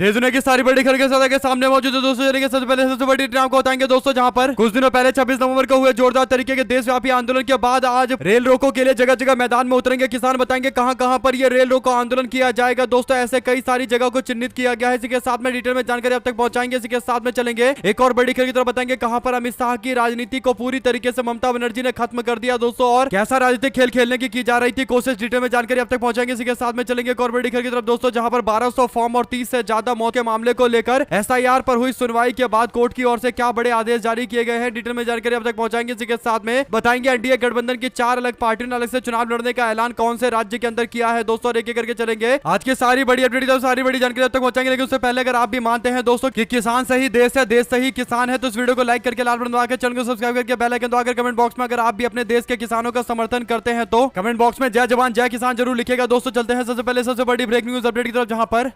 देश दुनिया की सारी बड़ी खबर के साथ के सामने मौजूद है दोस्तों। जरिए सबसे पहले सबसे बड़ी ट्रेन आपको बताएंगे दोस्तों, जहां पर कुछ दिनों पहले 26 नवंबर को हुए जोरदार तरीके के देशव्यापी आंदोलन के बाद आज रेल रोको के लिए जगह जगह मैदान में उतरेंगे किसान। बताएंगे कहां कहां पर ये रेल रोको आंदोलन किया जाएगा दोस्तों। ऐसे कई सारी जगह को चिन्हित किया गया है। इसी के साथ में डिटेल में जानकारी अब तक पहुंचाएंगे। इसी के साथ में चलेंगे एक और बड़ी खबर की तरफ, बताएंगे कहां पर अमित शाह की राजनीति को पूरी तरीके से ममता बनर्जी ने खत्म कर दिया दोस्तों, और कैसा राजनीतिक खेल खेलने की जा रही थी कोशिश। डिटेल में जानकारी अब तक पहुंचाएंगे। इसी के साथ में चलेंगे एक और बड़ी खबर की तरफ दोस्तों, जहां पर 1200 फॉर्म और 30 से ज्यादा मौत के मामले को लेकर एसआईआर पर हुई सुनवाई के बाद कोर्ट की ओर से क्या बड़े आदेश जारी किए गए हैं। डिटेल में जानकारी अब तक पहुंचाएंगे। इसी के साथ में बताएंगे एनडीए गठबंधन की 4 अलग पार्टियों ने अलग से चुनाव लड़ने का ऐलान कौन से राज्य के अंदर किया है दोस्तों, एक एक करके चलेंगे। आज की सारी बड़ी अपडेट सारी बड़ी जानकारी अब तक पहुंचाएंगे। लेकिन उससे पहले अगर आप भी मानते हैं दोस्तों कि किसान सही देश है, देश सही किसान है, तो इस वीडियो को लाइक करके लाल बटन दबा के चैनल को सब्सक्राइब करके बेल आइकन दबाकर कमेंट बॉक्स में अगर आप भी अपने देश के किसानों का समर्थन करते हैं तो कमेंट बॉक्स में जय जवान जय किसान जरूर लिखेगा दोस्तों। चलते हैं सबसे पहले सबसे बड़ी ब्रेक न्यूज अपडेट की तरफ, जहां पर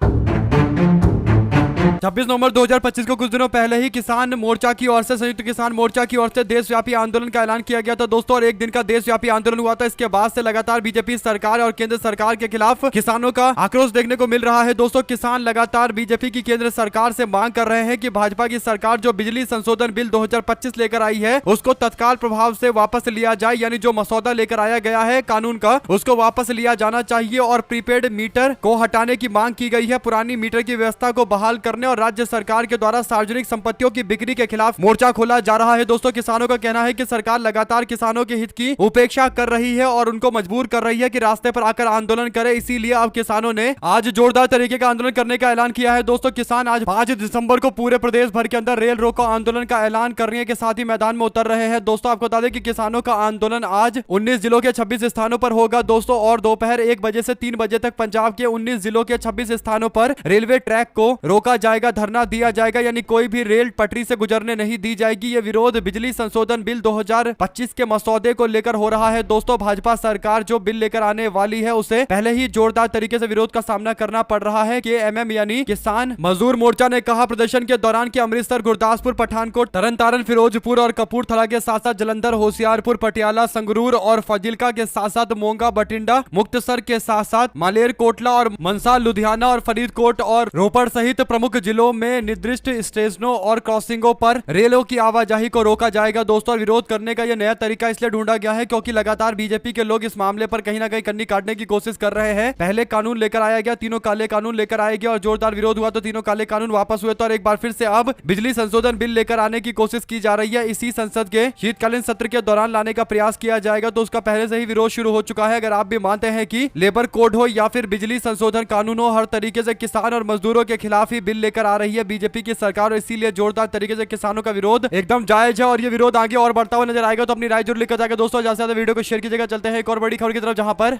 26 नवंबर 2025 को कुछ दिनों पहले ही किसान मोर्चा की ओर से संयुक्त किसान मोर्चा की ओर से देशव्यापी आंदोलन का ऐलान किया गया था दोस्तों, और एक दिन का देशव्यापी आंदोलन हुआ था। इसके बाद से लगातार बीजेपी सरकार और केंद्र सरकार के खिलाफ किसानों का आक्रोश देखने को मिल रहा है दोस्तों। किसान लगातार बीजेपी की केंद्र सरकार से मांग कर रहे हैं कि भाजपा की सरकार जो बिजली संशोधन बिल 2025 लेकर आई है उसको तत्काल प्रभाव से वापस लिया जाए, यानी जो मसौदा लेकर आया गया है कानून का उसको वापस लिया जाना चाहिए, और प्रीपेड मीटर को हटाने की मांग की गई है। पुरानी मीटर की व्यवस्था को बहाल करने और राज्य सरकार के द्वारा सार्वजनिक संपत्तियों की बिक्री के खिलाफ मोर्चा खोला जा रहा है दोस्तों। किसानों का कहना है कि सरकार लगातार किसानों के हित की उपेक्षा कर रही है और उनको मजबूर कर रही है कि रास्ते पर आकर आंदोलन करे। इसीलिए अब किसानों ने आज जोरदार तरीके का आंदोलन करने का ऐलान किया है दोस्तों। किसान आज 5 दिसंबर को पूरे प्रदेश भर के अंदर रेल रोको आंदोलन का ऐलान करने के साथ ही मैदान में उतर रहे हैं दोस्तों। आपको बता दें कि किसानों का आंदोलन आज 19 जिलों के 26 स्थानों पर होगा दोस्तों, और दोपहर 1 बजे से 3 बजे तक पंजाब के 19 जिलों के 26 स्थानों पर रेलवे ट्रैक को रोका जाएगा, धरना दिया जाएगा, यानी कोई भी रेल पटरी से गुजरने नहीं दी जाएगी। यह विरोध बिजली संशोधन बिल 2025 के मसौदे को लेकर हो रहा है दोस्तों। भाजपा सरकार जो बिल लेकर आने वाली है उसे पहले ही जोरदार तरीके से विरोध का सामना करना पड़ रहा है। केएमएम यानी किसान मजदूर मोर्चा ने कहा प्रदर्शन के दौरान कि अमृतसर, गुरदासपुर, पठानकोट, तरनतारन, फिरोजपुर और कपूरथला के साथ साथ जलंधर, होशियारपुर, पटियाला, संगरूर और फाजिल्का के साथ साथ मोंगा, बठिंडा, मुक्तसर के साथ साथ मालेरकोटला और मनसा, लुधियाना और फरीदकोट और रोपड़ सहित प्रमुख जिलों में निर्दिष्ट स्टेशनों और क्रॉसिंगों पर रेलों की आवाजाही को रोका जाएगा दोस्तों। और विरोध करने का यह नया तरीका इसलिए ढूंढा गया है क्योंकि लगातार बीजेपी के लोग इस मामले पर कहीं ना कहीं कन्नी काटने की कोशिश कर रहे हैं। पहले कानून लेकर आया गया, तीनों काले कानून लेकर आया गया और जोरदार विरोध हुआ तो तीनों काले कानून वापस हुए, तो और एक बार फिर से अब बिजली संशोधन बिल लेकर आने की कोशिश की जा रही है। इसी संसद के शीतकालीन सत्र के दौरान लाने का प्रयास किया जाएगा, तो उसका पहले से ही विरोध शुरू हो चुका है। अगर आप भी मानते हैं कि लेबर कोड हो या फिर बिजली संशोधन कानून हो, हर तरीके से किसान और मजदूरों के खिलाफ ही बिल लेकर आ रही है बीजेपी की सरकार, और इसीलिए जोरदार तरीके से किसानों का विरोध एकदम जायज है और ये विरोध आगे और बढ़ता हुआ नजर आएगा। तो अपनी राय जरूर लिखा जाएगा दोस्तों, ज्यादा से ज्यादा वीडियो को शेयर कीजिएगा। चलते हैं एक और बड़ी खबर की तरफ, जहां पर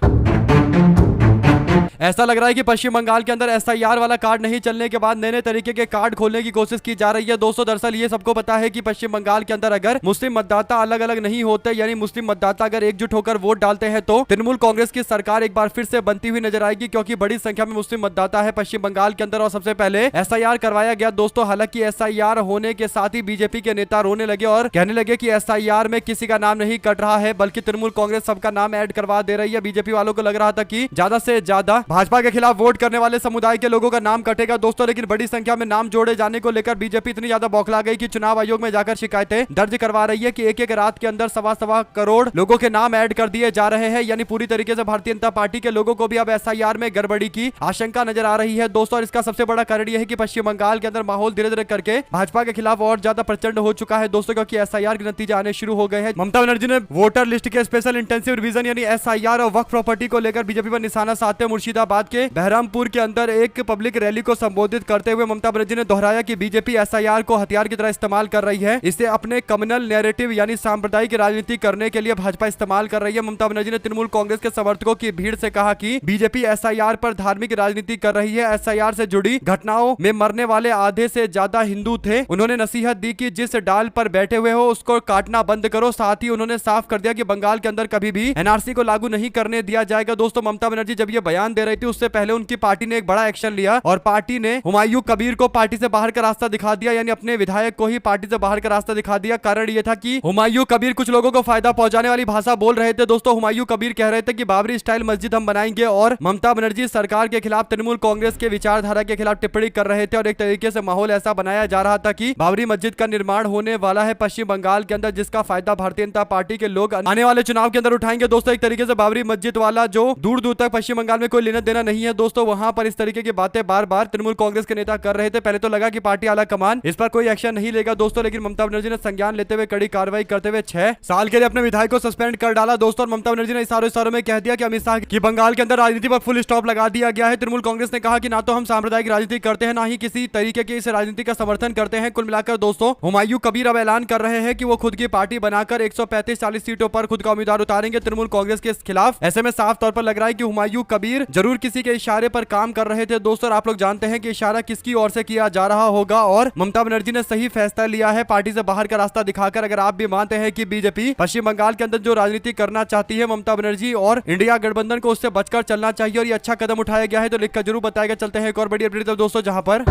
ऐसा लग रहा है कि पश्चिम बंगाल के अंदर एसआईआर वाला कार्ड नहीं चलने के बाद नए नए तरीके के कार्ड खोलने की कोशिश की जा रही है दोस्तों। दरअसल ये सबको पता है कि पश्चिम बंगाल के अंदर अगर मुस्लिम मतदाता अलग अलग नहीं होते, यानी मुस्लिम मतदाता अगर एकजुट होकर वोट डालते हैं तो तृणमूल कांग्रेस की सरकार एक बार फिर से बनती हुई नजर आएगी, क्योंकि बड़ी संख्या में मुस्लिम मतदाता है पश्चिम बंगाल के अंदर। और सबसे पहले एसआईआर करवाया गया दोस्तों। हालांकि एसआईआर होने के साथ ही बीजेपी के नेता रोने लगे और कहने लगे कि एसआईआर में किसी का नाम नहीं कट रहा है, बल्कि तृणमूल कांग्रेस सबका नाम ऐड करवा दे रही है। बीजेपी वालों को लग रहा था कि ज्यादा से ज्यादा भाजपा के खिलाफ वोट करने वाले समुदाय के लोगों का नाम कटेगा दोस्तों, लेकिन बड़ी संख्या में नाम जोड़े जाने को लेकर बीजेपी इतनी ज्यादा बौखला गई कि चुनाव आयोग में जाकर शिकायतें दर्ज करवा रही है कि एक एक रात के अंदर 1.25 करोड़ लोगों के नाम ऐड कर दिए जा रहे हैं। यानी पूरी तरीके से भारतीय जनता पार्टी के लोगों को भी अब एसआईआर में गड़बड़ी की आशंका नजर आ रही है दोस्तों। और इसका सबसे बड़ा कारण यह है कि पश्चिम बंगाल के अंदर माहौल धीरे धीरे करके भाजपा के खिलाफ और ज्यादा प्रचंड हो चुका है दोस्तों, क्योंकि एसआईआर के नतीजे आने शुरू हो गए हैं। ममता बनर्जी ने वोटर लिस्ट के स्पेशल इंटेंसिव रिवीजन यानी एसआईआर और वक्फ प्रॉपर्टी को लेकर बीजेपी पर निशाना साधते हुए मुर्शिदाबाद के बहरामपुर के अंदर एक पब्लिक रैली को संबोधित करते हुए ममता बनर्जी ने दोहराया कि बीजेपी एसआईआर को हथियार की तरह इस्तेमाल कर रही है। इसे अपने कम्युनल नैरेटिव यानी सांप्रदायिक राजनीति करने के लिए भाजपा इस्तेमाल कर रही है। ममता बनर्जी ने तृणमूल कांग्रेस के समर्थकों की भीड़ से कहा कि बीजेपी एसआईआर पर धार्मिक राजनीति कर रही है। एसआईआर से जुड़ी घटनाओं में मरने वाले आधे से ज्यादा हिंदू थे। उन्होंने नसीहत दी कि जिस डाल पर बैठे हुए हो उसको काटना बंद करो। साथ ही उन्होंने साफ कर दिया कि बंगाल के अंदर कभी भी एनआरसी को लागू नहीं करने दिया जाएगा। दोस्तों ममता बनर्जी जब ये बयान दे रही थी उससे पहले उनकी पार्टी ने एक बड़ा एक्शन लिया और पार्टी ने हुमायूं कबीर को पार्टी से बाहर का रास्ता दिखा दिया, यानी अपने विधायक को ही पार्टी से बाहर का रास्ता दिखा दिया। कारण यह था कि हुमायूं कबीर कुछ लोगों को फायदा पहुंचाने वाली भाषा बोल रहे थे। दोस्तों हुमायूं कबीर कह रहे थे कि बाबरी स्टाइल मस्जिद हम बनाएंगे और ममता बनर्जी सरकार के खिलाफ तृणमूल कांग्रेस के विचारधारा के खिलाफ टिप्पणी कर रहे थे और एक तरीके से माहौल ऐसा बनाया जा रहा था कि बाबरी मस्जिद का निर्माण होने वाला है पश्चिम बंगाल के अंदर, जिसका फायदा भारतीय जनता पार्टी के लोग आने वाले चुनाव के अंदर उठाएंगे। दोस्तों एक तरीके से बाबरी मस्जिद वाला जो दूर दूर तक पश्चिम बंगाल में कोई लेना देना नहीं है दोस्तों, वहां पर इस तरीके की बातें बार बार तृणमूल कांग्रेस के नेता कर रहे थे। पहले तो लगा कि पार्टी आला कमान इस पर कोई एक्शन नहीं लेगा दोस्तों, लेकिन ममता बनर्जी ने संज्ञान लेते हुए कड़ी कार्रवाई करते हुए 6 साल के लिए अपने विधायक को सस्पेंड कर डाला दोस्तों। और ममता बनर्जी ने इशारों में कह दिया कि अमित शाह की बंगाल के अंदर राजनीति पर फुल स्टॉप लगा दिया गया है। तृणमूल कांग्रेस ने कहा कि ना तो हम सांप्रदायिक राजनीति करते हैं, ना ही किसी तरीके की इस राजनीति का समर्थन करते हैं। कुल मिलाकर दोस्तों हुमायूं कबीर अब ऐलान कर रहे हैं कि वो खुद की पार्टी बनाकर 135-40 सीटों पर खुद का उम्मीदवार उतारेंगे तृणमूल कांग्रेस के खिलाफ। ऐसे में साफ तौर पर लग रहा है कि हुमायूं कबीर जरूर किसी के इशारे पर काम कर रहे थे दोस्तों। आप लोग जानते हैं कि इशारा किसकी ओर से किया जा रहा होगा और ममता बनर्जी ने सही फैसला लिया है पार्टी से बाहर का रास्ता दिखाकर। अगर आप भी मानते हैं कि बीजेपी पश्चिम बंगाल के अंदर जो राजनीति करना चाहती है ममता बनर्जी और इंडिया गठबंधन को उससे बचकर चलना चाहिए और ये अच्छा कदम उठाया गया है तो लिखकर जरूर बताएगा। चलते हैं एक और बड़ी अपडेट दोस्तों, जहां पर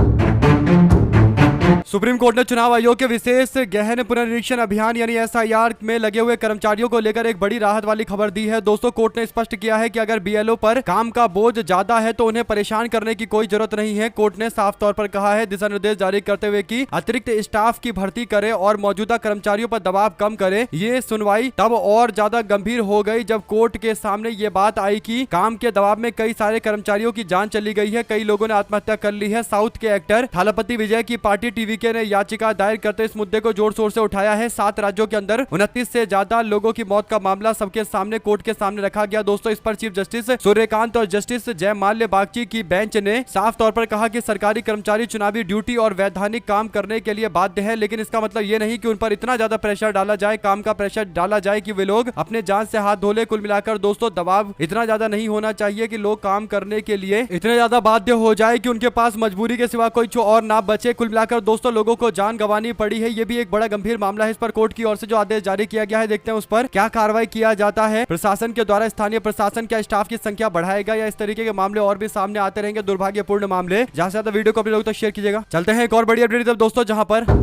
सुप्रीम कोर्ट ने चुनाव आयोग के विशेष गहन पुनरीक्षण अभियान यानी एसआईआर में लगे हुए कर्मचारियों को लेकर एक बड़ी राहत वाली खबर दी है दोस्तों। कोर्ट ने स्पष्ट किया है कि अगर बीएलओ पर काम का बोझ ज्यादा है तो उन्हें परेशान करने की कोई जरूरत नहीं है। कोर्ट ने साफ तौर पर कहा है दिशा निर्देश जारी करते हुए कि अतिरिक्त स्टाफ की भर्ती करे और मौजूदा कर्मचारियों पर दबाव कम करे। ये सुनवाई तब और ज्यादा गंभीर हो गई जब कोर्ट के सामने ये बात आई कि काम के दबाव में कई सारे कर्मचारियों की जान चली गई है, कई लोगों ने आत्महत्या कर ली है। साउथ के एक्टर थालापति विजय की पार्टी टीवीके ने याचिका दायर करते इस मुद्दे को जोर शोर से उठाया है। 7 राज्यों के अंदर 29 से ज्यादा लोगों की मौत का मामला सबके सामने कोर्ट के सामने रखा गया दोस्तों। इस पर चीफ जस्टिस सूर्यकांत और जस्टिस जयमाल्य बागची की बेंच ने साफ तौर पर कहा कि सरकारी कर्मचारी चुनावी ड्यूटी और वैधानिक काम करने के लिए बाध्य है, लेकिन इसका मतलब ये नहीं कि उन पर इतना ज्यादा प्रेशर डाला जाए, काम का प्रेशर डाला जाए कि वे लोग अपने जान से हाथ धो ले। कुल मिलाकर दोस्तों दबाव इतना ज्यादा नहीं होना चाहिए कि लोग काम करने के लिए इतने ज्यादा बाध्य हो जाए कि उनके पास मजबूरी के सिवा कोई और ना बचे। कुल मिलाकर दोस्तों लोगों को जान गंवानी पड़ी है, ये भी एक बड़ा गंभीर मामला है। इस पर कोर्ट की ओर से जो आदेश जारी किया गया है, देखते हैं उस पर क्या कार्रवाई किया जाता है। प्रशासन के द्वारा स्थानीय प्रशासन क्या स्टाफ की संख्या बढ़ाएगा या इस तरीके के मामले और भी सामने आते रहेंगे, दुर्भाग्यपूर्ण मामले। जहां से ज्यादा वीडियो को अपने लोगों तक शेयर कीजिएगा। चलते हैं एक और बड़ी अपडेट दोस्तों, जहां पर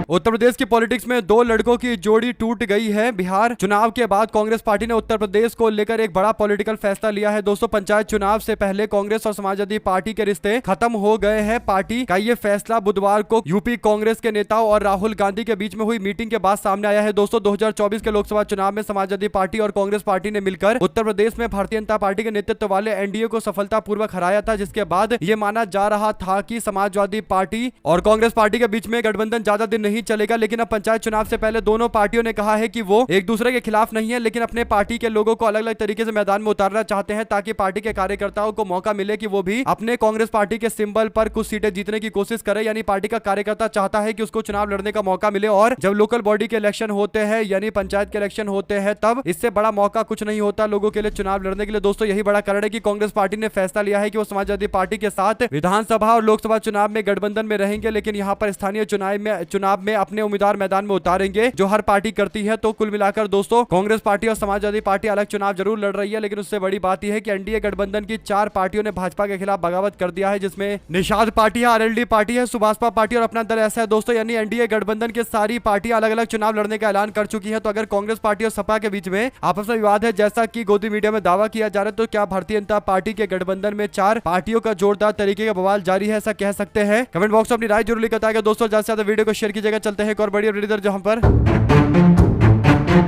उत्तर प्रदेश की पॉलिटिक्स में 2 लड़कों की जोड़ी टूट गई है। बिहार चुनाव के बाद कांग्रेस पार्टी ने उत्तर प्रदेश को लेकर एक बड़ा पॉलिटिकल फैसला लिया है दोस्तों। पंचायत चुनाव से पहले कांग्रेस और समाजवादी पार्टी के रिश्ते खत्म हो गए हैं। पार्टी का ये फैसला बुधवार को यूपी कांग्रेस के नेताओं और राहुल गांधी के बीच में हुई मीटिंग के बाद सामने आया है दोस्तों। 2024 के लोकसभा चुनाव में समाजवादी पार्टी और कांग्रेस पार्टी ने मिलकर उत्तर प्रदेश में भारतीय जनता पार्टी के नेतृत्व वाले एनडीए को सफलतापूर्वक हराया था, जिसके बाद ये माना जा रहा था कि समाजवादी पार्टी और कांग्रेस पार्टी के बीच में गठबंधन ज्यादा दिन नहीं चलेगा। लेकिन अब पंचायत चुनाव से पहले दोनों पार्टियों ने कहा है कि वो एक दूसरे के खिलाफ नहीं है, लेकिन अपने पार्टी के लोगों को अलग अलग तरीके से मैदान में उतारना चाहते हैं ताकि पार्टी के कार्यकर्ताओं को मौका मिले कि वो भी अपने कांग्रेस पार्टी के सिंबल पर कुछ सीटें जीतने की कोशिश करे। यानी पार्टी का कार्यकर्ता चाहता है कि उसको चुनाव लड़ने का मौका मिले और जब लोकल बॉडी के इलेक्शन होते हैं यानी पंचायत के इलेक्शन होते हैं तब इससे बड़ा मौका कुछ नहीं होता लोगों के लिए चुनाव लड़ने के लिए। दोस्तों यही बड़ा कारण है कि कांग्रेस पार्टी ने फैसला लिया है कि वो समाजवादी पार्टी के साथ विधानसभा और लोकसभा चुनाव में गठबंधन में रहेंगे, लेकिन यहाँ पर स्थानीय चुनाव में अपने उम्मीदवार मैदान में उतारेंगे जो हर पार्टी करती है। तो कुल मिलाकर दोस्तों कांग्रेस पार्टी और समाजवादी पार्टी अलग चुनाव जरूर लड़ रही है, लेकिन उससे बड़ी बात यह है कि एनडीए गठबंधन की 4 पार्टियों ने भाजपा के खिलाफ बगावत कर दिया है, जिसमें निषाद पार्टी है, आरएलडी पार्टी है, सुभाषपा पार्टी और अपना दल ऐसा है दोस्तों। यानी एनडीए गठबंधन की सारी पार्टियां अलग अलग चुनाव लड़ने का ऐलान कर चुकी है। तो अगर कांग्रेस पार्टी और सपा के बीच में आपस में विवाद है जैसा कि गोदी मीडिया में दावा किया जा रहा है, तो क्या भारतीय जनता पार्टी के गठबंधन में 4 पार्टियों का जोरदार तरीके का बवाल जारी है, ऐसा कह सकते हैं? कमेंट बॉक्स में अपनी राय जरूर बताएगा दोस्तों। ज्यादा से ज्यादा वीडियो को शेयर कीजिएगा। चलते हैं एक और बड़ी अपडेट जहां पर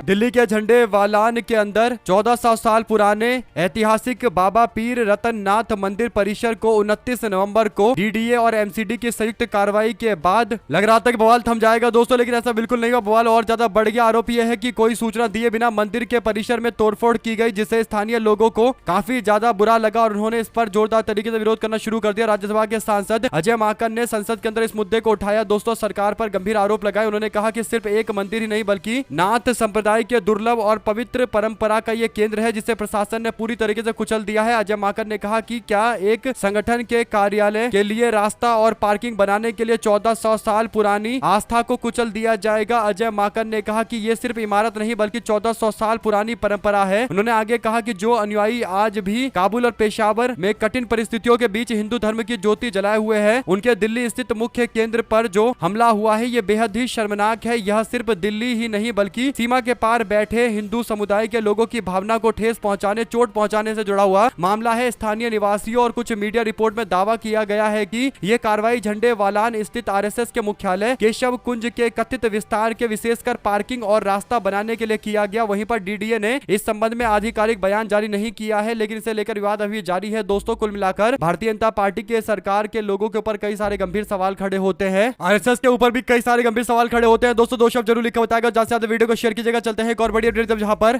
दिल्ली के झंडे वालान के अंदर 1400 साल पुराने ऐतिहासिक बाबा पीर रतननाथ मंदिर परिसर को 29 नवंबर को डीडीए और एमसीडी की संयुक्त कार्रवाई के बाद लग रहा था कि बवाल थम जाएगा दोस्तों, लेकिन ऐसा बिल्कुल नहीं हुआ। बवाल और ज्यादा बढ़ गया। आरोप यह है कि कोई सूचना दिए बिना मंदिर के परिसर में तोड़फोड़ की गई, जिससे स्थानीय लोगों को काफी ज्यादा बुरा लगा और उन्होंने इस पर जोरदार तरीके से विरोध करना शुरू कर दिया। राज्यसभा के सांसद अजय माकन ने संसद के अंदर इस मुद्दे को उठाया दोस्तों, सरकार पर गंभीर आरोप लगाए। उन्होंने कहा कि सिर्फ एक मंदिर ही नहीं बल्कि नाथ संप्रदाय के दुर्लभ और पवित्र परंपरा का ये केंद्र है जिसे प्रशासन ने पूरी तरीके से कुचल दिया है। अजय माकन ने कहा कि क्या एक संगठन के कार्यालय के लिए रास्ता और पार्किंग बनाने के लिए 1400 साल पुरानी आस्था को कुचल दिया जाएगा। अजय माकन ने कहा कि ये सिर्फ इमारत नहीं बल्कि 1400 साल पुरानी परंपरा है। उन्होंने आगे कहा कि जो अनुयायी आज भी काबुल और पेशावर में कठिन परिस्थितियों के बीच हिंदू धर्म की ज्योति जलाए हुए हैं, उनके दिल्ली स्थित मुख्य केंद्र पर जो हमला हुआ है ये बेहद ही शर्मनाक है। यह सिर्फ दिल्ली ही नहीं बल्कि सीमा के पार बैठे हिंदू समुदाय के लोगों की भावना को ठेस पहुंचाने, चोट पहुंचाने से जुड़ा हुआ मामला है। स्थानीय निवासियों और कुछ मीडिया रिपोर्ट में दावा किया गया है कि यह कार्रवाई झंडे वालान स्थित आरएसएस के मुख्यालय केशव कुंज के कथित विस्तार के विशेषकर पार्किंग और रास्ता बनाने के लिए किया गया। वहीं पर डीडीए ने इस संबंध में आधिकारिक बयान जारी नहीं किया है, लेकिन इसे लेकर विवाद अभी जारी है। दोस्तों, कुल मिलाकर भारतीय जनता पार्टी के सरकार के लोगों के ऊपर कई सारे गंभीर सवाल खड़े होते हैं, आरएसएस के ऊपर भी कई सारे गंभीर सवाल खड़े होते हैं। दोस्तों, दो शब्द जरूर लिखकर बताएगा, ज्यादा से ज्यादा वीडियो को शेयर कीजिएगा। चलते हैं एक और बड़ी अपडेट जहां पर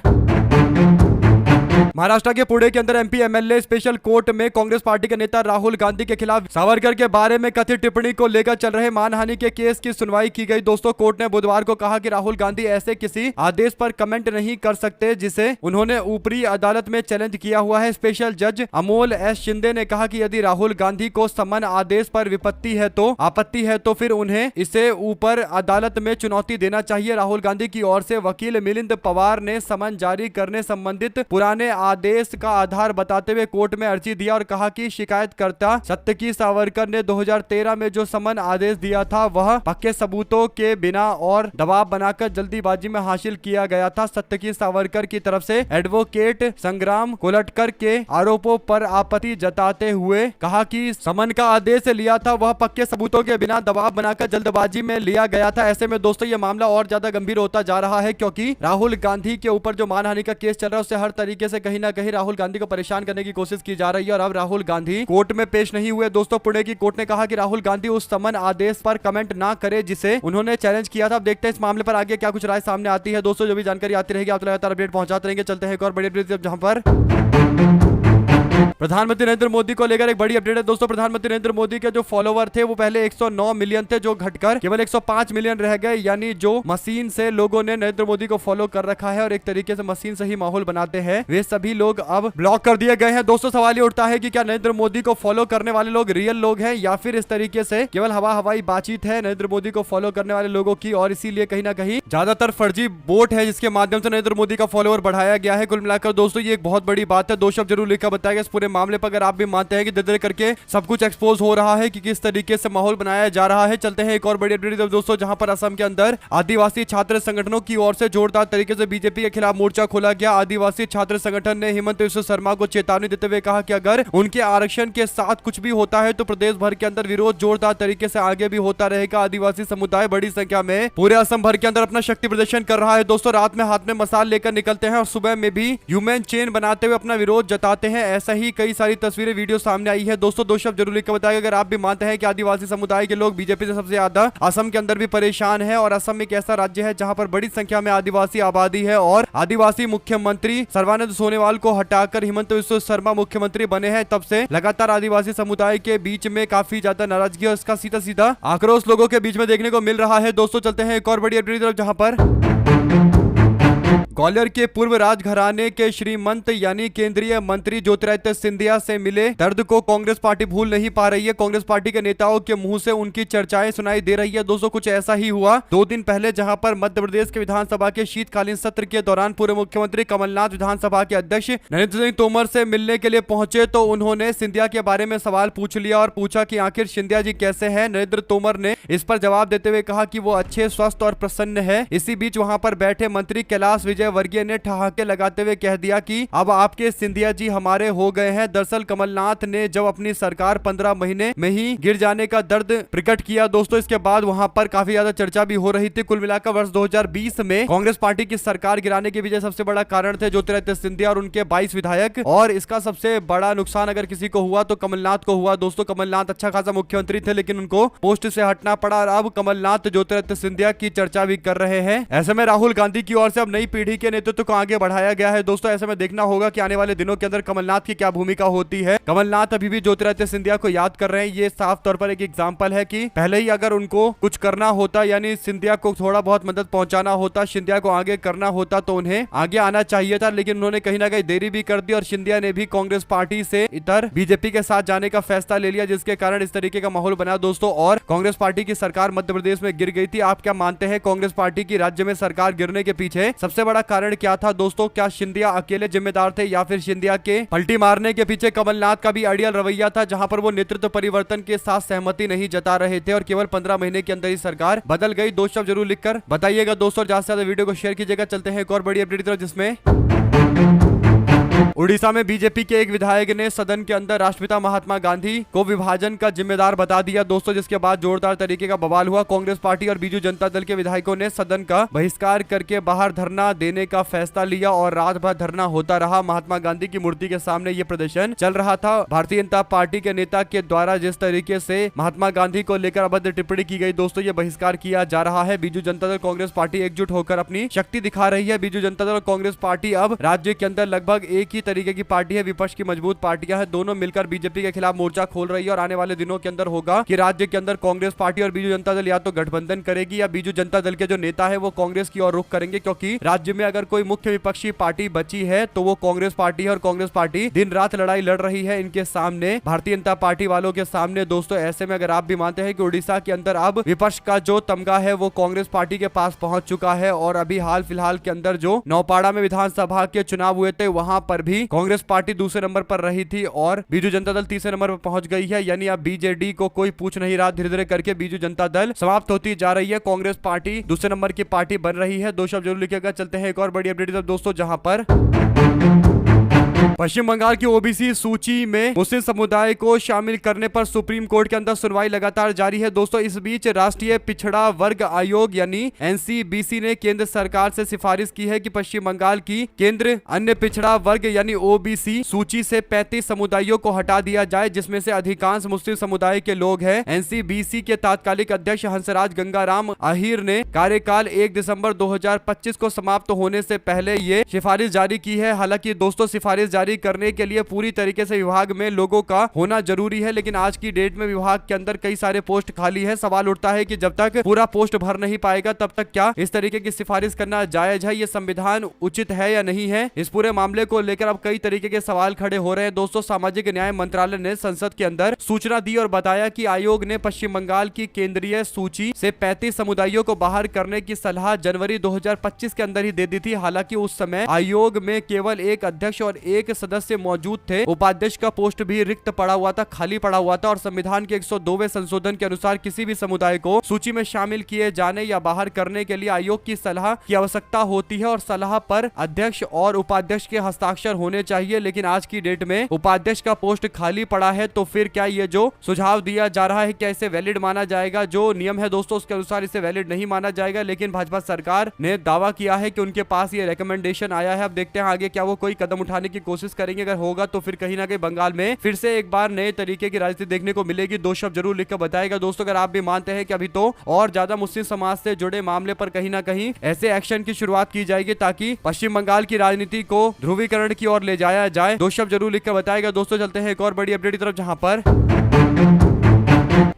महाराष्ट्र के पुणे के अंदर एमपी एमएलए स्पेशल कोर्ट में कांग्रेस पार्टी के नेता राहुल गांधी के खिलाफ सावरकर के बारे में कथित टिप्पणी को लेकर चल रहे मानहानि के केस की सुनवाई की गई। दोस्तों, कोर्ट ने बुधवार को कहा कि राहुल गांधी ऐसे किसी आदेश पर कमेंट नहीं कर सकते जिसे उन्होंने ऊपरी अदालत में चैलेंज किया हुआ है। स्पेशल जज अमोल एस शिंदे ने कहा कि यदि राहुल गांधी को समन आदेश पर आपत्ति है तो फिर उन्हें इसे ऊपर अदालत में चुनौती देना चाहिए। राहुल गांधी की ओर से वकील मिलिंद पवार ने समन जारी करने संबंधित पुराने आदेश का आधार बताते हुए कोर्ट में अर्जी दिया और कहा कि शिकायतकर्ता सत्यकी सावरकर ने 2013 में जो समन आदेश दिया था वह पक्के सबूतों के बिना और दबाव बनाकर जल्दीबाजी में हासिल किया गया था। सत्यकी सावरकर की तरफ से एडवोकेट संग्राम कोलटकर के आरोपों पर आपत्ति जताते हुए कहा कि समन का आदेश लिया था वह पक्के सबूतों के बिना दबाव बनाकर जल्दबाजी में लिया गया था। ऐसे में दोस्तों ये मामला और ज्यादा गंभीर होता जा रहा है क्योंकि राहुल गांधी के ऊपर जो मानहानि का केस चल रहा है उससे हर तरीके से कहीं ना कहीं राहुल गांधी को परेशान करने की कोशिश की जा रही है और अब राहुल गांधी कोर्ट में पेश नहीं हुए। दोस्तों, पुणे की कोर्ट ने कहा कि राहुल गांधी उस समन आदेश पर कमेंट ना करे जिसे उन्होंने चैलेंज किया था। अब देखते हैं इस मामले पर आगे क्या कुछ राय सामने आती है। दोस्तों, जो भी जानकारी आती रहेगी आप लगातार अपडेट पहुंचाते रहेंगे। चलते हैं एक और बड़ी अपडेट जहां पर प्रधानमंत्री नरेंद्र मोदी को लेकर एक बड़ी अपडेट है। दोस्तों, प्रधानमंत्री नरेंद्र मोदी के जो फॉलोवर थे वो पहले 109 मिलियन थे जो घटकर केवल 105 मिलियन रह गए, यानी जो मशीन से लोगों ने नरेंद्र मोदी को फॉलो कर रखा है और एक तरीके से मशीन से ही माहौल बनाते हैं, वे सभी लोग अब ब्लॉक कर दिए गए हैं। दोस्तों, सवाल ये उठता है कि क्या नरेंद्र मोदी को फॉलो करने वाले लोग रियल लोग हैं या फिर इस तरीके से केवल हवाई बातचीत है नरेंद्र मोदी को फॉलो करने वाले लोगों की और इसीलिए कहीं ना कहीं ज्यादातर फर्जी वोट है जिसके माध्यम से नरेंद्र मोदी का फॉलोवर बढ़ाया गया है। कुल मिलाकर दोस्तों ये एक बहुत बड़ी बात है। दो शब्द जरूर लिखकर बताएगा इस पूरे मामले पर, अगर आप भी मानते हैं कि धीरे धीरे करके सब कुछ एक्सपोज हो रहा है कि किस तरीके से माहौल बनाया जा रहा है। चलते हैं एक और बड़ी अपडेट दोस्तों जहां पर असम के अंदर आदिवासी छात्र संगठनों की ओर से जोरदार तरीके से बीजेपी के खिलाफ मोर्चा खोला गया। आदिवासी छात्र संगठन ने हिमंत बिस्वा शर्मा को चेतावनी देते हुए कहा कि अगर उनके आरक्षण के साथ कुछ भी होता है तो प्रदेश भर के अंदर विरोध जोरदार तरीके से आगे भी होता रहेगा। आदिवासी समुदाय बड़ी संख्या में पूरे असम भर के अंदर अपना शक्ति प्रदर्शन कर रहा है। दोस्तों, रात में हाथ में मसाल लेकर निकलते हैं और सुबह में भी ह्यूमन चेन बनाते हुए अपना विरोध जताते हैं। ऐसा ही कई सारी तस्वीरें वीडियो सामने आई है। दोस्तों, दो शब्द जरूर लिखकर बताइए अगर आप भी मानते हैं कि आदिवासी समुदाय के लोग बीजेपी से सबसे ज्यादा असम के अंदर भी परेशान है और असम एक ऐसा राज्य है जहां पर बड़ी संख्या में आदिवासी आबादी है और आदिवासी मुख्यमंत्री सर्बानंद सोनोवाल को हटाकर हिमंत बिस्वा शर्मा मुख्यमंत्री बने हैं, तब से लगातार आदिवासी समुदाय के बीच में काफी ज्यादा नाराजगी और इसका सीधा सीधा आक्रोश लोगों के बीच में देखने को मिल रहा है। दोस्तों, चलते हैं एक और बड़ी अपडेट तरफ जहां पर ग्वालियर के पूर्व राजघराने के श्रीमंत यानी केंद्रीय मंत्री ज्योतिरादित्य सिंधिया से मिले दर्द को कांग्रेस पार्टी भूल नहीं पा रही है। कांग्रेस पार्टी के नेताओं के मुंह से उनकी चर्चाएं सुनाई दे रही है। दोस्तों, कुछ ऐसा ही हुआ 2 दिन पहले जहां पर मध्य प्रदेश के विधानसभा के शीतकालीन सत्र के दौरान पूर्व मुख्यमंत्री कमलनाथ विधानसभा के अध्यक्ष नरेंद्र सिंह तोमर से मिलने के लिए पहुंचे तो उन्होंने सिंधिया के बारे में सवाल पूछ लिया और पूछा कि आखिर सिंधिया जी कैसे हैं। नरेंद्र तोमर ने इस पर जवाब देते हुए कहा कि वो अच्छे, स्वस्थ और प्रसन्न है। इसी बीच वहां पर बैठे मंत्री कैलाश विजय वर्गीय ने ठहाके लगाते हुए कह दिया कि अब आपके सिंधिया जी हमारे हो गए हैं। दरअसल कमलनाथ ने जब अपनी सरकार 15 महीने में ही गिर जाने का दर्द प्रकट किया। दोस्तों, इसके बाद वहां पर काफी ज्यादा चर्चा भी हो रही थी। कुल मिलाकर वर्ष 2020 में कांग्रेस पार्टी की सरकार गिराने के पीछे सबसे बड़ा कारण थे ज्योतिरादित्य सिंधिया और उनके 22 विधायक, और इसका सबसे बड़ा नुकसान अगर किसी को हुआ तो कमलनाथ को हुआ। दोस्तों, कमलनाथ अच्छा खासा मुख्यमंत्री थे लेकिन उनको पोस्ट से हटना पड़ा और अब कमलनाथ ज्योतिरादित्य सिंधिया की चर्चा भी कर रहे हैं। ऐसे में राहुल गांधी की ओर से अब नई पीढ़ी बीजेपी के नेतृत्व को आगे बढ़ाया गया है। दोस्तों ऐसे में देखना होगा कि आने वाले दिनों के अंदर कमलनाथ की क्या भूमिका होती है। कमलनाथ अभी भी ज्योतिरादित्य सिंधिया को याद कर रहे हैं। ये साफ तौर पर एक एग्जाम्पल है कि पहले ही अगर उनको कुछ करना होता, यानी सिंधिया को थोड़ा बहुत मदद पहुंचाना होता, सिंधिया को आगे करना होता, तो उन्हें आगे आना चाहिए था। लेकिन उन्होंने कहीं ना कहीं देरी भी कर दी और सिंधिया ने भी कांग्रेस पार्टी से इधर बीजेपी के साथ जाने का फैसला ले लिया, जिसके कारण इस तरीके का माहौल बना दोस्तों। और कांग्रेस पार्टी की सरकार मध्य प्रदेश में गिर गई थी। आप क्या मानते हैं, कांग्रेस पार्टी की राज्य में सरकार गिरने के पीछे सबसे बड़ा कारण क्या था दोस्तों? क्या सिंधिया अकेले जिम्मेदार थे या फिर सिंधिया के पलटी मारने के पीछे कमलनाथ का भी अड़ियल रवैया था, जहां पर वो नेतृत्व परिवर्तन के साथ सहमति नहीं जता रहे थे और केवल 15 महीने के अंदर ही सरकार बदल गई? दो शब्द जरूर लिखकर बताइएगा दोस्तों। ज्यादा से ज्यादा वीडियो को शेयर कीजिएगा। चलते हैं एक और बड़ी अपडेट की तरफ, जिसमें उड़ीसा में बीजेपी के एक विधायक ने सदन के अंदर राष्ट्रपिता महात्मा गांधी को विभाजन का जिम्मेदार बता दिया दोस्तों, जिसके बाद जोरदार तरीके का बवाल हुआ। कांग्रेस पार्टी और बीजू जनता दल के विधायकों ने सदन का बहिष्कार करके बाहर धरना देने का फैसला लिया और रात भर धरना होता रहा। महात्मा गांधी की मूर्ति के सामने ये प्रदर्शन चल रहा था। भारतीय जनता पार्टी के नेता के द्वारा जिस तरीके से महात्मा गांधी को लेकर अभद्र टिप्पणी की गई दोस्तों, ये बहिष्कार किया जा रहा है। बीजू जनता दल कांग्रेस पार्टी एकजुट होकर अपनी शक्ति दिखा रही है। बीजू जनता दल और कांग्रेस पार्टी अब राज्य के अंदर लगभग एक ही तरीके की पार्टी है, विपक्ष की मजबूत पार्टियां हैं। दोनों मिलकर बीजेपी के खिलाफ मोर्चा खोल रही है और आने वाले दिनों के अंदर होगा कि राज्य के अंदर कांग्रेस पार्टी और बीजू जनता दल या तो गठबंधन करेगी या बीजू जनता दल के जो नेता है वो कांग्रेस की ओर रुख करेंगे, क्योंकि राज्य में अगर कोई मुख्य विपक्षी पार्टी बची है तो वो कांग्रेस पार्टी है और कांग्रेस पार्टी दिन रात लड़ाई लड़ रही है इनके सामने, भारतीय जनता पार्टी वालों के सामने दोस्तों। ऐसे में अगर आप भी मानते हैं कि उड़ीसा के अंदर अब विपक्ष का जो तमगा है वो कांग्रेस पार्टी के पास पहुंच चुका है और अभी हाल फिलहाल के अंदर जो नौपाड़ा में विधानसभा के चुनाव हुए थे वहां पर भी कांग्रेस पार्टी दूसरे नंबर पर रही थी और बीजू जनता दल तीसरे नंबर पर पहुंच गई है। यानी अब बीजेडी को कोई पूछ नहीं रहा। धीरे धीरे करके बीजू जनता दल समाप्त होती जा रही है, कांग्रेस पार्टी दूसरे नंबर की पार्टी बन रही है। दो शब्द जरूर लिखिएगा। चलते हैं एक और बड़ी अपडेट दोस्तों, जहां पर पश्चिम बंगाल की ओबीसी सूची में मुस्लिम समुदाय को शामिल करने पर सुप्रीम कोर्ट के अंदर सुनवाई लगातार जारी है दोस्तों। इस बीच राष्ट्रीय पिछड़ा वर्ग आयोग यानी एनसीबीसी ने केंद्र सरकार से सिफारिश की है कि पश्चिम बंगाल की केंद्र अन्य पिछड़ा वर्ग यानी ओबीसी सूची से 35 समुदायों को हटा दिया जाए, जिसमें से अधिकांश मुस्लिम समुदाय के लोग हैं। एनसीबीसी के तात्कालिक अध्यक्ष हंसराज गंगाराम आहिर ने कार्यकाल 1 दिसंबर 2025 को समाप्त होने से पहले ये सिफारिश जारी की है। हालांकि दोस्तों सिफारिश जारी करने के लिए पूरी तरीके से विभाग में लोगों का होना जरूरी है, लेकिन आज की डेट में विभाग के अंदर कई सारे पोस्ट खाली है। सवाल उठता है कि जब तक पूरा पोस्ट भर नहीं पाएगा तब तक क्या इस तरीके की सिफारिश करना जायज है, ये संविधान उचित है या नहीं है? इस पूरे मामले को लेकर अब कई तरीके के सवाल खड़े हो रहे हैं दोस्तों। सामाजिक न्याय मंत्रालय ने संसद के अंदर सूचना दी और बताया कि आयोग ने पश्चिम बंगाल की केंद्रीय सूची से 35 समुदायों को बाहर करने की सलाह जनवरी 2025 के अंदर ही दे दी थी। हालांकि उस समय आयोग में केवल एक अध्यक्ष और एक सदस्य मौजूद थे। उपाध्यक्ष का पोस्ट भी रिक्त पड़ा हुआ था, खाली पड़ा हुआ था और संविधान के 102वें संशोधन के अनुसार किसी भी समुदाय को सूची में शामिल किए जाने या बाहर करने के लिए आयोग की सलाह की आवश्यकता होती है और सलाह पर अध्यक्ष और उपाध्यक्ष के हस्ताक्षर होने चाहिए। लेकिन आज की डेट में उपाध्यक्ष का पोस्ट खाली पड़ा है, तो फिर क्या ये जो सुझाव दिया जा रहा है क्या इसे वैलिड माना जाएगा? जो नियम है दोस्तों उसके अनुसार इसे वैलिड नहीं माना जाएगा, लेकिन भाजपा सरकार ने दावा किया है कि उनके पास ये रिकमेंडेशन आया है। अब देखते हैं आगे क्या वो कोई कदम उठाने की कोशिश करेंगे। अगर होगा तो फिर कहीं ना कहीं बंगाल में फिर से एक बार नए तरीके की राजनीति देखने को मिलेगी। दो शब्द जरूर लिखकर बताएगा दोस्तों अगर आप भी मानते हैं कि अभी तो और ज्यादा मुस्लिम समाज से जुड़े मामले पर कहीं ना कहीं ऐसे एक्शन की शुरुआत की जाएगी ताकि पश्चिम बंगाल की राजनीति को ध्रुवीकरण की ओर ले जाया जाए। दो शब्द जरूर लिखकर बताएगा दोस्तों। चलते हैं एक और बड़ी अपडेट की तरफ, जहां पर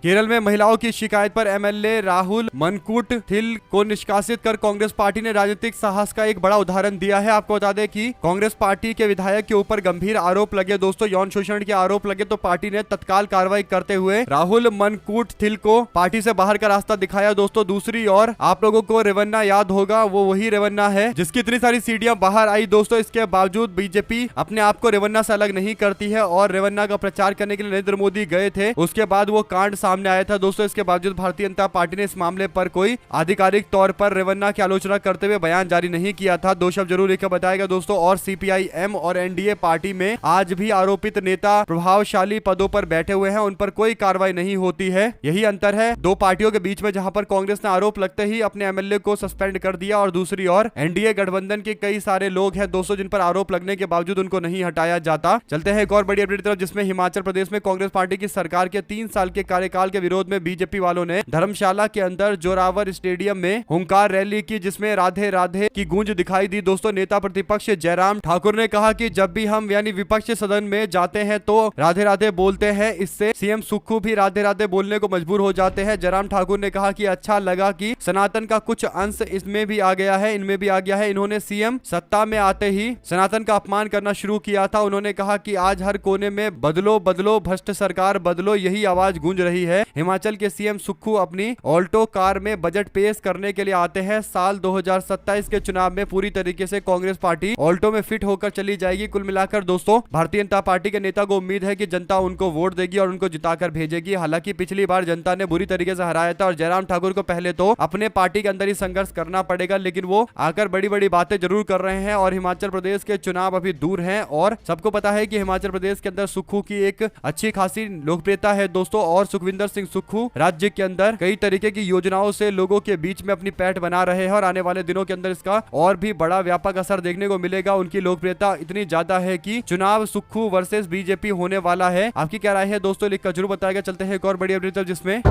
केरल में महिलाओं की शिकायत पर एमएलए राहुल मनकुटथिल को निष्कासित कर कांग्रेस पार्टी ने राजनीतिक साहस का एक बड़ा उदाहरण दिया है। आपको बता दें कि कांग्रेस पार्टी के विधायक के ऊपर गंभीर आरोप लगे दोस्तों, यौन शोषण के आरोप लगे, तो पार्टी ने तत्काल कार्रवाई करते हुए राहुल मनकुटथिल को पार्टी से बाहर का रास्ता दिखाया दोस्तों। दूसरी ओर आप लोगों को रेवन्ना याद होगा, वो वही रेवन्ना है जिसकी इतनी सारी सीढ़ियां बाहर आई दोस्तों। इसके बावजूद बीजेपी अपने आप को रेवन्ना से अलग नहीं करती है और रेवन्ना का प्रचार करने के लिए नरेंद्र मोदी गए थे। उसके बाद वो कांड सामने आया था दोस्तों। इसके बावजूद भारतीय जनता पार्टी ने इस मामले पर कोई आधिकारिक तौर पर रेवन्ना की आलोचना करते हुए बयान जारी नहीं किया था। दो शब्द जरूर लिखकर बताएगा दोस्तों। और सीपीआई-एम और एनडीए पार्टी में आज भी आरोपित नेता प्रभावशाली पदों पर बैठे हुए हैं, उन पर कोई कार्रवाई नहीं होती है। यही अंतर है दो पार्टियों के बीच में, जहां पर कांग्रेस ने आरोप लगते ही अपने एमएलए को सस्पेंड कर दिया और दूसरी ओर एनडीए गठबंधन के कई सारे लोग हैं दोस्तों जिन पर आरोप लगने के बावजूद उनको नहीं हटाया जाता। चलते हैं एक और बड़ी अपडेट की तरफ, जिसमें हिमाचल प्रदेश में कांग्रेस पार्टी की सरकार के 3 साल के कार्यकाल कार्यकाल के विरोध में बीजेपी वालों ने धर्मशाला के अंदर जोरावर स्टेडियम में हुंकार रैली की, जिसमें राधे राधे की गूंज दिखाई दी। दोस्तों नेता प्रतिपक्ष जयराम ठाकुर ने कहा कि जब भी हम यानी विपक्ष सदन में जाते हैं तो राधे राधे बोलते हैं, इससे सीएम सुक्खू भी राधे राधे बोलने को मजबूर हो जाते हैं। जयराम ठाकुर ने कहा कि अच्छा लगा कि सनातन का कुछ अंश इसमें भी आ गया है, इनमें भी आ गया है। इन्होंने सीएम सत्ता में आते ही सनातन का अपमान करना शुरू किया था। उन्होंने कहा कि आज हर कोने में बदलो बदलो भ्रष्ट सरकार बदलो, यही आवाज गूंज रही है। हिमाचल के सीएम सुक्खू अपनी ऑल्टो कार में बजट पेश करने के लिए आते हैं। साल 2027 के चुनाव में पूरी तरीके से कांग्रेस पार्टी ऑल्टो में फिट होकर चली जाएगी। कुल मिलाकर दोस्तों भारतीय जनता पार्टी के नेता को उम्मीद है कि जनता उनको वोट देगी और उनको जिताकर भेजेगी। हालांकि पिछली बार जनता ने बुरी तरीके से हराया था और जयराम ठाकुर को पहले तो अपने पार्टी के अंदर ही संघर्ष करना पड़ेगा, लेकिन वो आकर बड़ी बड़ी बातें जरूर कर रहे हैं। और हिमाचल प्रदेश के चुनाव अभी दूर हैं और सबको पता है कि हिमाचल प्रदेश के अंदर सुक्खू की एक अच्छी खासी लोकप्रियता है दोस्तों। और सुखविंदर सिंह सुक्खू राज्य के अंदर कई तरीके की योजनाओं से लोगों के बीच में अपनी पैठ बना रहे हैं और आने वाले दिनों के अंदर इसका और भी बड़ा व्यापक असर देखने को मिलेगा। उनकी लोकप्रियता इतनी ज्यादा है कि चुनाव सुक्खू वर्सेस बीजेपी होने वाला है। आपकी क्या राय है दोस्तों, लिखकर जरूर बताएगा। चलते हैं एक और बड़ी अपडेट जिसमें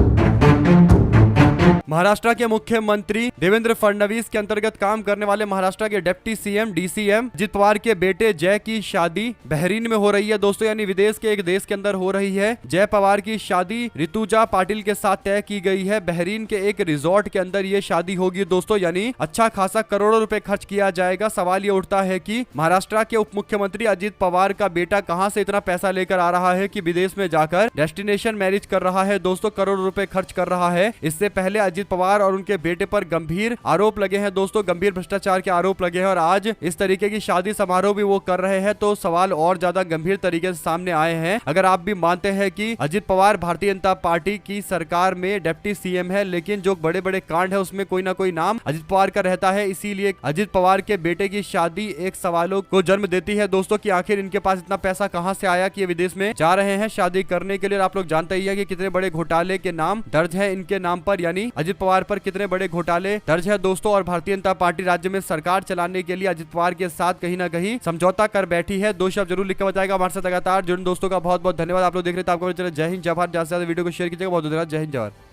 महाराष्ट्र के मुख्यमंत्री देवेंद्र फडणवीस के अंतर्गत काम करने वाले महाराष्ट्र के deputy CM DCM Ajit Pawar के बेटे जय की शादी बहरीन में हो रही है दोस्तों, यानी विदेश के एक देश के अंदर हो रही है। जय पवार की शादी ऋतुजा पाटिल के साथ तय की गई है। बहरीन के एक रिजॉर्ट के अंदर ये शादी होगी दोस्तों, यानी अच्छा खासा करोड़ों रुपए खर्च किया जाएगा। सवाल ये उठता है कि महाराष्ट्र के उप मुख्यमंत्री अजित पवार का बेटा कहां से इतना पैसा लेकर आ रहा है कि विदेश में जाकर डेस्टिनेशन मैरिज कर रहा है दोस्तों, करोड़ों रुपए खर्च कर रहा है। इससे पहले अजित पवार और उनके बेटे पर गंभीर आरोप लगे हैं दोस्तों, गंभीर भ्रष्टाचार के आरोप लगे हैं और आज इस तरीके की शादी समारोह भी वो कर रहे हैं, तो सवाल और ज्यादा गंभीर तरीके से सामने आए हैं। अगर आप भी मानते हैं कि अजित पवार भारतीय जनता पार्टी की सरकार में डिप्टी सीएम है, लेकिन जो बड़े बड़े कांड है उसमें कोई ना कोई नाम अजित पवार का रहता है, इसीलिए अजित पवार के बेटे की शादी एक सवालों को जन्म देती है दोस्तों कि आखिर इनके पास इतना पैसा कहां से आया कि ये विदेश में जा रहे हैं शादी करने के लिए। आप लोग जानते ही है कि कितने बड़े घोटाले के नाम दर्ज है इनके नाम पर, यानी अजित पवार पर कितने बड़े घोटाले दर्ज है दोस्तों। और भारतीय जनता पार्टी राज्य में सरकार चलाने के लिए अजित पवार के साथ कहीं ना कहीं समझौता कर बैठी है। दो शब्द जरूर लिखकर बताएगा। हमारे साथ लगातार जुड़े दोस्तों का बहुत बहुत धन्यवाद। आप लोग देख रहे थे, आपको जय हिंद जय भारत। ज्यादा से ज्यादा वीडियो को शेयर कीजिएगा। बहुत धन्यवाद। जय हिंद जय भारत।